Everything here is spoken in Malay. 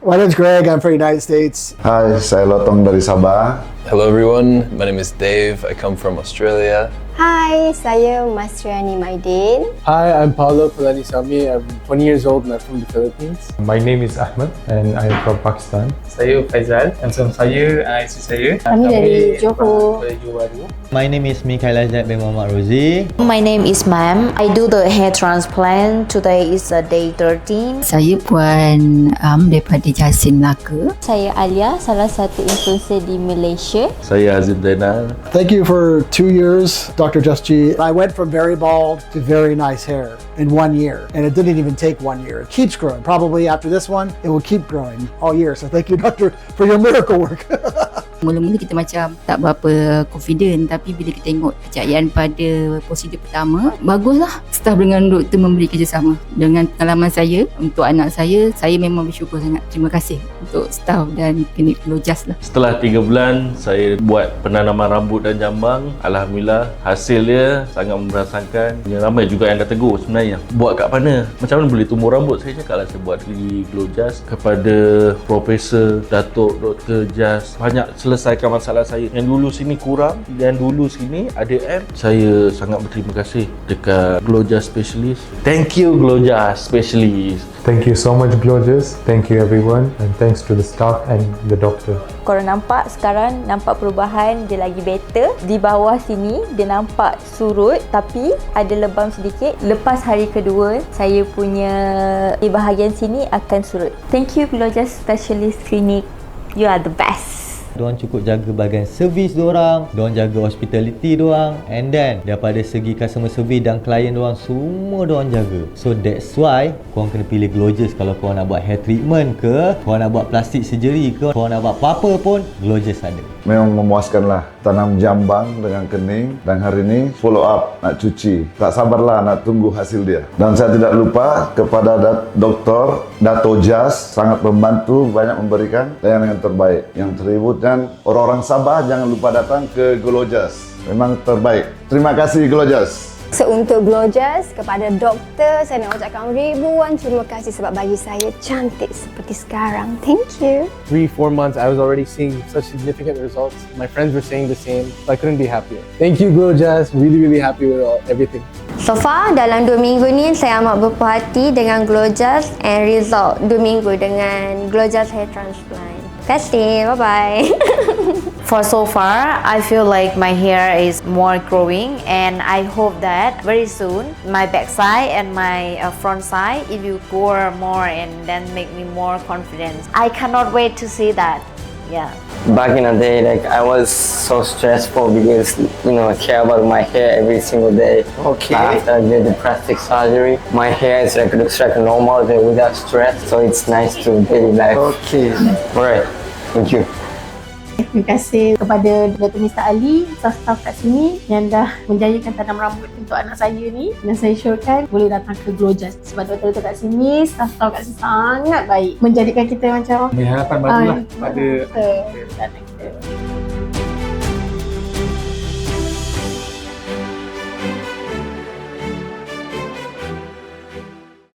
My name's Greg, I'm from the United States. Hai, saya Lotong dari Sabah. Hello everyone, my name is Dave. I come from Australia. Hai, saya Masriani Maidin. Hi, I'm Paulo Palanisamy. I'm 20 years old and I'm from the Philippines. My name is Ahmed and I am from Pakistan. Saya Faizal, and saya, isteri saya. Kami dari Johor. My name is Mikhail Azad bin Muhammad Rozi. My name is Mam. I do the hair transplant. Today is day 13. Saya Puan daripada Jasin, Melaka. Saya Alia, salah satu influencer di Malaysia. Saya Azim Zainal. Thank you for 2 years, Dr. Justji. I went from very bald to very nice hair in 1 year, and it didn't even take 1 year. It keeps growing. Probably after this one, it will keep growing all year. So thank you, doctor, for your miracle work. Mula-mula kita macam tak berapa confident, tapi bila kita tengok kejayaan pada prosedur pertama, baguslah staf dengan doktor memberi kerjasama. Dengan pengalaman saya untuk anak saya memang bersyukur sangat. Terima kasih untuk staf dan klinik Glojas lah. Setelah 3 bulan, saya buat penanaman rambut dan jambang. Alhamdulillah, hasil dia sangat merasakan. Ramai juga yang dah tegur sebenarnya. Buat kat mana? Macam mana boleh tumbuh rambut? Saya cakap lah saya buat di Glojas. Kepada Profesor Datuk Dr. Jas, banyak selesaikan masalah saya. Yang dulu sini kurang, yang dulu sini ada M. Saya sangat berterima kasih dekat Glojas Specialist. Thank you Glojas Specialist. Thank you so much Glojas. Thank you everyone and thanks to the staff and the doctor. Korang nampak sekarang, nampak perubahan, dia lagi better. Di bawah sini dia nampak surut tapi ada lebam sedikit. Lepas hari kedua, saya punya di bahagian sini akan surut. Thank you Glojas Specialist Clinic. You are the best. Diorang cukup jaga bahagian servis diorang, diorang jaga hospitality diorang, and then daripada segi customer service dan klien diorang, semua diorang jaga. So that's why korang kena pilih Glojas. Kalau korang nak buat hair treatment ke, korang nak buat plastic surgery ke, korang nak buat apa-apa pun, Glojas ada. Memang memuaskan lah. Tanam jambang dengan kening, dan hari ini follow up nak cuci. Tak sabarlah nak tunggu hasil dia. Dan saya tidak lupa kepada Dr. Dato Jas, sangat membantu, banyak memberikan layanan yang terbaik. Yang terhibur dan orang-orang Sabah jangan lupa datang ke Glojas. Memang terbaik. Terima kasih Glojas. So untuk Glojas, kepada doktor, saya nak ucapkan ribuan terima kasih sebab bagi saya cantik seperti sekarang. Thank you. 3-4 months, I was already seeing such significant results. My friends were saying the same, so I couldn't be happier. Thank you, Glojas. Really happy with everything. So far, dalam 2 minggu ni, saya amat berpuas hati dengan Glojas and result 2 minggu dengan Glojas Hair Transplant. Terima kasih. Bye-bye. For so far, I feel like my hair is more growing, and I hope that very soon my backside and my front side it will grow more and then make me more confident. I cannot wait to see that. Yeah. Back in the day, I was so stressful because, I care about my hair every single day. Okay. After I did the plastic surgery, my hair is looks like normal without stress, so it's nice to daily life. Okay. Alright, thank you. Terima kasih kepada Dr. Mr. Ali, staf-staf kat sini yang dah menjayakan tanam rambut untuk anak saya ni. Dan saya syorkan boleh datang ke Glojas sebab doktor-doktor kat sini, staf-staf kat sini sangat baik. Menjadikan kita macam Harapan barulah pada kita.